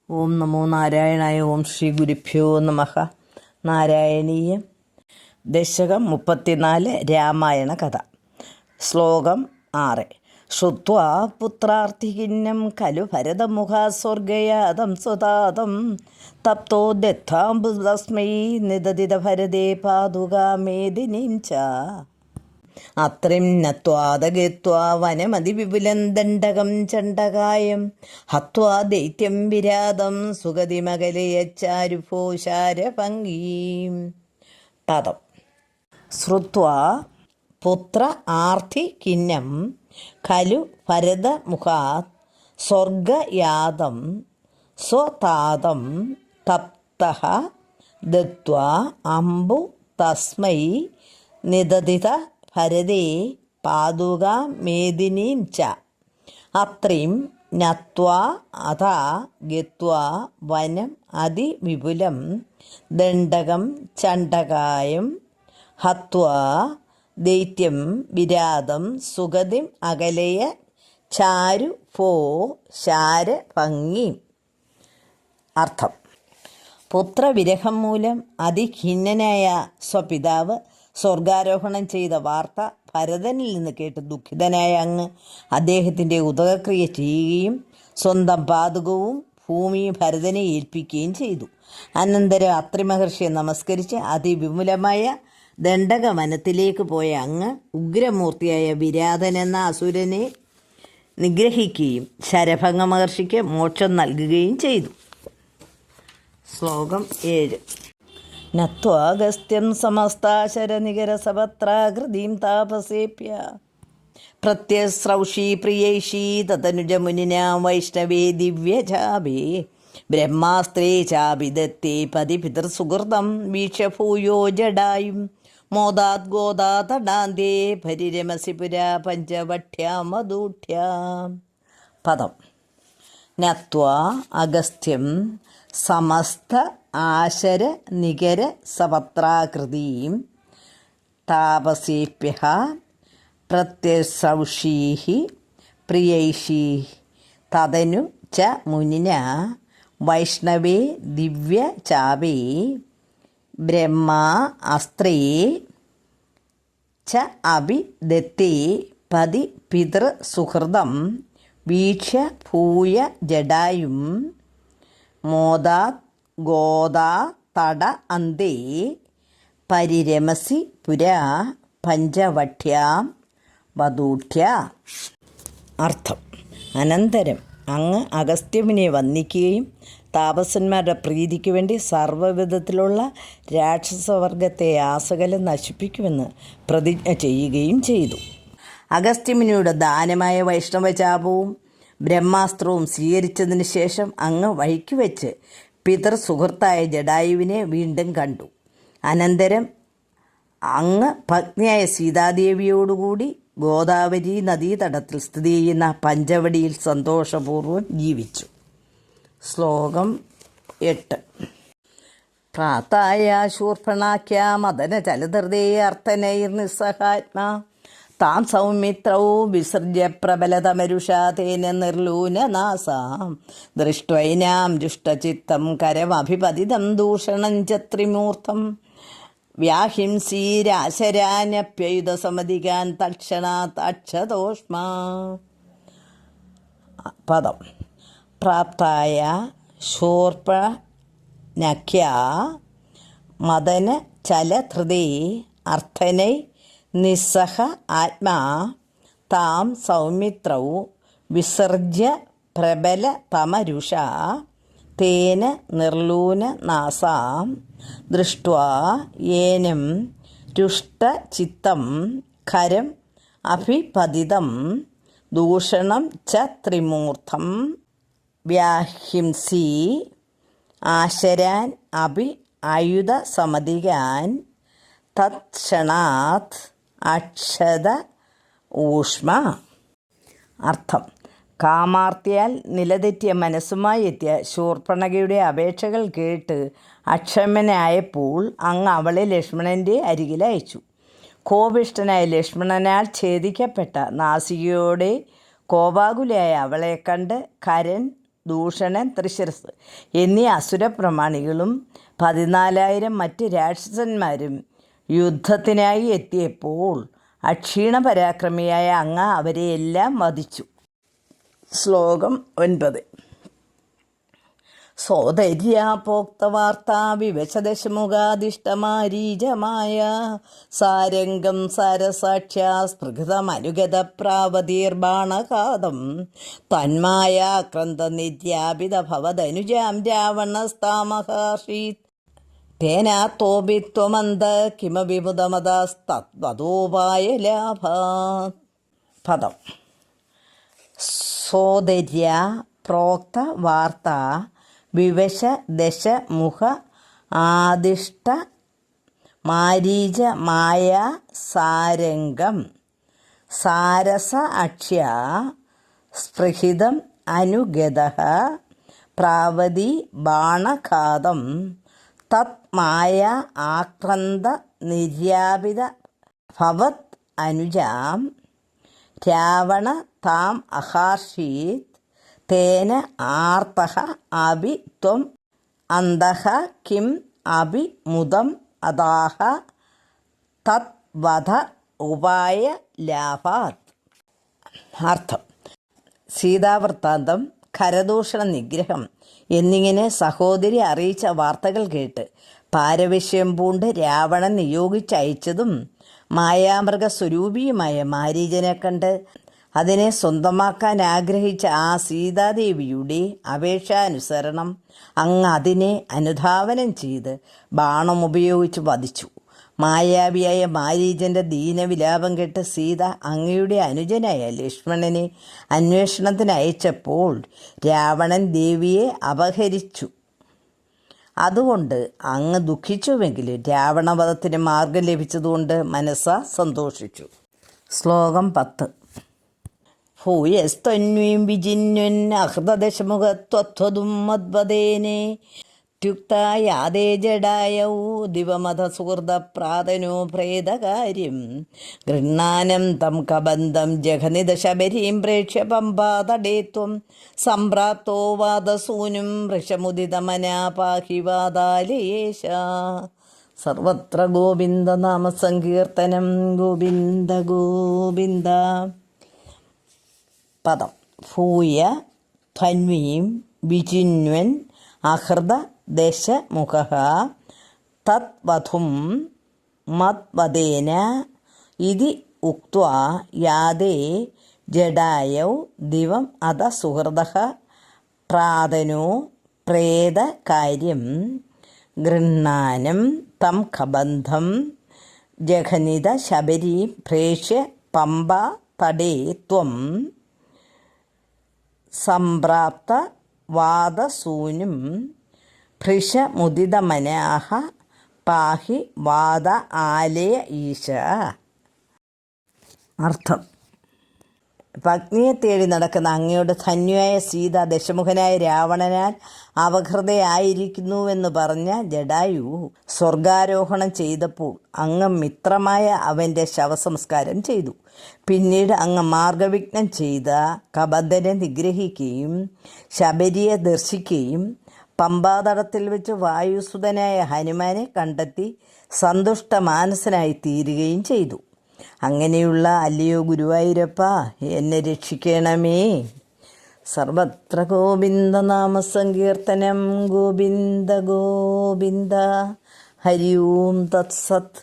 ഓം നമോ നാരായണായ. ഓം ശ്രീ ഗുരുഭ്യോ നമഃ. നാരായണീയം. ദശകം 34 രാമായണ കഥ. ശ്ലോകം 6. ശ്രുത്വാ പുത്രാർത്ഥികിന്നം ഖലു ഭരതമുഖാസ്വർഗയാതം സ്വതാതം തപ്തോ ദത്താംബുതസ്മൈ നിദതിത ഭരതേ പാദുകാമേദിനീം ച അത്രിം നത്വാദഗത്വാ വനമതിവിപുലം ദണ്ഡകം ചണ്ഡകായം ഹത്വാ ദൈത്യം വിരാതം സുഗതിമകലയച്ചാരുഭോഷാരഭംഗീം. പദം. ശ്രുത്വാ പുത്ര ആർത്തി കിന്നം ഖലു ഭരതമുഖാത് സ്വർഗയാതം സ്വതാതം തപ്തഃ ദത്വാ അംബു തസ്മൈ നിദതിത ഭരതേ പാദുകാ മേദിനീം ച അത്രിം നത്വാ അഥാ ഗത്വാ വനം അതിവിപുലം ദണ്ഡകം ചണ്ഡകായം ഹത്വാ ദൈത്യം വിരാതം സുഗതിം അകലയ ചാരു ഭോ ശാരഭംഗീം. അർത്ഥം. പുത്രവിരഹം മൂലം അതിഖിന്നനായ സ്വപിതാവ് സ്വർഗാരോഹണം ചെയ്ത വാർത്ത ഭരതനിൽ നിന്ന് കേട്ട് ദുഃഖിതനായ അങ്ങ് അദ്ദേഹത്തിൻ്റെ ഉദകക്രിയ ചെയ്യുകയും സ്വന്തം പാദുകവും ഭൂമിയും ഭരതനെ ഏൽപ്പിക്കുകയും ചെയ്തു. അനന്തരം അത്രി മഹർഷിയെ നമസ്കരിച്ച് അതിവിപുലമായ ദണ്ഡകവനത്തിലേക്ക് പോയ അങ്ങ് ഉഗ്രമൂർത്തിയായ വിരാതൻ എന്ന അസുരനെ നിഗ്രഹിക്കുകയും ശരഭംഗ മഹർഷിക്ക് മോക്ഷം നൽകുകയും ചെയ്തു. ശ്ലോകം 7. നത്വാഗസ്ത്യം സമസ്താശരനികരസപത്രാകൃതിം താപസേഭ്യ പ്രത്യസ്രൗഷീ പ്രിയൈഷീ തതനുജമുനിനാ വൈഷ്ണവേ ദിവ്യജാഭേ ബ്രഹ്മാസ്ത്രേ ചാഭിദത്തേ പതിപിതൃസുഹൃതം വീക്ഷ്യ ഭൂയോ ജഡായും മോദാത് ഗോദാതടാന്തേ പരിരമസി പുരാ പഞ്ചവഠ്യാമദൂഠ്യാം. പദം. നത്വാ അഗസ്ത്യം സമസ്ത ആശര നികര സപത്രാകൃതിം താപസേഭ്യഃ പ്രത്യസൗഷീഃ പ്രിയൈഷീഃ തദനു ച മുനിനാ വൈഷ്ണവേ ദിവ്യ ചാപേ ബ്രഹ്മാ അസ്ത്രേ ച അഭിദത്തേ പതി പിതൃസുഹൃദം വീക്ഷ്യ ഭൂയ ജഡായും മോദാത് ഗോദാ തട അന്തേ പരിരമസി പുരാ പഞ്ചവഠ്യാം വധൂഠ്യ. അർത്ഥം. അനന്തരം അങ്ങ് അഗസ്ത്യമുനിയെ വന്ദിക്കുകയും താപസന്മാരുടെ പ്രീതിക്ക് വേണ്ടി സർവ്വവിധത്തിലുള്ള രാക്ഷസവർഗത്തെ ആസകലം നശിപ്പിക്കുമെന്ന് പ്രതിജ്ഞ ചെയ്യുകയും ചെയ്തു. അഗസ്ത്യമുനിയുടെ ദാനമായ വൈഷ്ണവചാപവും ബ്രഹ്മാസ്ത്രവും സ്വീകരിച്ചതിന് ശേഷം അങ്ങ് വഴിക്ക് വെച്ച് പിതൃസുഹൃത്തായ ജഡായുവിനെ വീണ്ടും കണ്ടു. അനന്തരം അങ്ങ് പത്നിയായ സീതാദേവിയോടുകൂടി ഗോദാവരി നദീതടത്തിൽ സ്ഥിതി ചെയ്യുന്ന പഞ്ചവടിയിൽ സന്തോഷപൂർവ്വം ജീവിച്ചു. ശ്ലോകം 8. പ്രാതായ ശൂർപ്പണാഖ്യാ മദന ചലധൃതേ അർത്ഥനൈർനിസ്സഹാത്മാ താം സൗമിത്രൗ വിസൃജ്യ പ്രബലതമരുഷാ തേന നിർലൂനനാസാം ദൃഷ്ട്വൈനാം ദുഷ്ടചിത്തം കരമഭിപതിതം ദൂഷണം ച ത്രിമൂർത്തം വ്യാഹിംസീരാശരാനപ്യയുധസമധികാൻ തക്ഷണാത് അക്ഷതോഷ്മാ. പദം. പ്രാപ്തായ ശൂർപ്പണഖ്യാ മദന ചലധൃതേ അർത്ഥനൈ നിസ്സഹ ആത്മാ താം സൗമിത്രൗ വിസർജ്യ പ്രബല തമരുഷാ തേന നിർലൂനനാസാം ദൃഷ്ട്വാ യേനം രുഷ്ടചിത്തം ഖരം അഭിപതിതം ദൂഷണം ച ത്രിമൂർത്തം വ്യാഹിംസി ആശരാൻ അഭി ആയുധസമധികാൻ തത്ക്ഷണാത് അക്ഷത ഊഷ്മ. അർത്ഥം. കാമാർത്തിയാൽ നിലതെറ്റിയ മനസ്സുമായി എത്തിയ ശൂർപ്പണഖയുടെ അപേക്ഷകൾ കേട്ട് അക്ഷമനായപ്പോൾ അങ്ങ് അവളെ ലക്ഷ്മണൻ്റെ അരികിൽ അയച്ചു. കോപിഷ്ഠനായ ലക്ഷ്മണനാൽ ഛേദിക്കപ്പെട്ട നാസികയോടെ കോപാകുലയായ അവളെ കണ്ട് കരൻ ദൂഷണൻ, ത്രിശിരസ് എന്നീ അസുരപ്രമാണികളും 14,000 മറ്റ് രാക്ഷസന്മാരും യുദ്ധത്തിനായി എത്തിയപ്പോൾ അക്ഷീണപരാക്രമിയായ അങ്ങ അവരെയെല്ലാം വധിച്ചു. ശ്ലോകം 9. സോദര്യാപോക്തവാർത്താ വിവശദശമുഖാദിഷ്ടമാരീജമായ സാരംഗം സാരസാക്ഷ്യാ സ്പൃഹതമനുഗതപ്രാവതീർബാണഘാതം തന്മായാക്രന്ദനിര്യാപിതഭവദനുജാം രാവണസ്താമഹർഷീത് തേനാത്തോപിത്വമന്ത കിമവിമുദമതസ്തദ്വദോപായലാഭാത്. പദം. സോദര്യ പ്രോക്ത വാർത്ത വിവശ ദശ മുഖ ആദിഷ്ട മാരീച മായ സാരംഗം സാരസ അക്ഷ്യ സ്പൃഹിതം അനുഗതഃ പ്രാവതി ബാണഘാതം തത് മായ ആക്രന്ത നിര്യാപിത ഭവത് അനുജാം രാവണ താം അഹർഷീത് തേന ആർത്തഃ അഭി ത്വം അന്തഃ കിം അഭി മുദം അതാഹ തത് വധ ഉപായ ലാഭാത്. അർത്ഥം. സീതാവൃത്താന്തം, ഖരദൂഷണ നിഗ്രഹം എന്നിങ്ങനെ സഹോദരി അറിയിച്ച വാർത്തകൾ കേട്ട് പാരവശ്യം പൂണ്ട് രാവണൻ നിയോഗിച്ചയച്ചതും മായാമൃഗസ്വരൂപിയുമായ മാരീചനെ കണ്ട് അതിനെ സ്വന്തമാക്കാൻ ആഗ്രഹിച്ച ആ സീതാദേവിയുടെ അപേക്ഷാനുസരണം അങ്ങ് അതിനെ അനുധാവനം ചെയ്ത് ബാണമുപയോഗിച്ച് വധിച്ചു. മായാവിയായ മാരീചൻ്റെ ദീനവിലാപം കേട്ട് സീത അങ്ങയുടെ അനുജനായ ലക്ഷ്മണനെ അന്വേഷണത്തിന് അയച്ചപ്പോൾ രാവണൻ ദേവിയെ അപഹരിച്ചു. അതുകൊണ്ട് അങ്ങ് ദുഃഖിച്ചുവെങ്കിലും രാവണവധത്തിന് മാർഗം ലഭിച്ചതുകൊണ്ട് മനസ്സാ സന്തോഷിച്ചു. ശ്ലോകം 10. ഭൂയസ്ത്വന്വീം വിജിന്വൻ അഹൃതദശമുഖത്വത്വതും മദ്വദേനെ ത്യുക്തായാദേ ജഡായൗ ദിവമധ സുഹൃതപ്രാതനോ പ്രേതകാര്യം ഗൃഹാനം തം കബന്ധം ജഘനിത ശബരീം പ്രേക്ഷ്യ പമ്പാതടേ ത്വം സംപ്രാപ്തോ വാദസൂനും വൃഷമുദിതമനാ പാഹി വാതാലയേശ. സർവത്ര ഗോവിന്ദനാമസങ്കീർത്തനം. ഗോവിന്ദ ഗോവിന്ദ. പദം. ഭൂയ ധന്വീം വിജിന്വൻ അഹൃത ദശമുഖഃ തദ്വധും മദ്വദേന ഇതി ഉക്ത്വാ യാദേ ജഡായൗ ദിവം അധ സുഹൃദഃ പ്രാതനോ പ്രേതകാര്യം ഗൃഹാനം തം കബന്ധം ജഘനിത ശബരീം പ്രേക്ഷ്യ പമ്പ തടേ ത്വം സംപ്രാപ്ത വാദസൂനും ഭൃശമുദിതമനാഃ പാഹി വാദ ആലയ ഈശ. അർത്ഥം. പത്നിയെ തേടി നടക്കുന്ന അങ്ങയുടെ ധന്യയായ സീത ദശമുഖനായ രാവണനാൽ അപഹൃതയായിരിക്കുന്നുവെന്ന് പറഞ്ഞ ജഡായു സ്വർഗാരോഹണം ചെയ്തപ്പോൾ അങ്ങ് മിത്രമായ അവൻ്റെ ശവസംസ്കാരം ചെയ്തു. പിന്നീട് അങ്ങ് മാർഗവിഘ്നം ചെയ്ത കബന്ധനെ നിഗ്രഹിക്കുകയും ശബരിയെ ദർശിക്കുകയും പമ്പാതടത്തിൽ വെച്ച് വായുസുതനായ ഹനുമാനെ കണ്ടെത്തി സന്തുഷ്ടമാനസനായി തീരുകയും ചെയ്തു. അങ്ങനെയുള്ള അല്ലയോ ഗുരുവായൂരപ്പ, എന്നെ രക്ഷിക്കണമേ. സർവത്ര ഗോവിന്ദനാമസങ്കീർത്തനം. ഗോവിന്ദ ഗോവിന്ദ. ഹരി ഓം തത്സത്.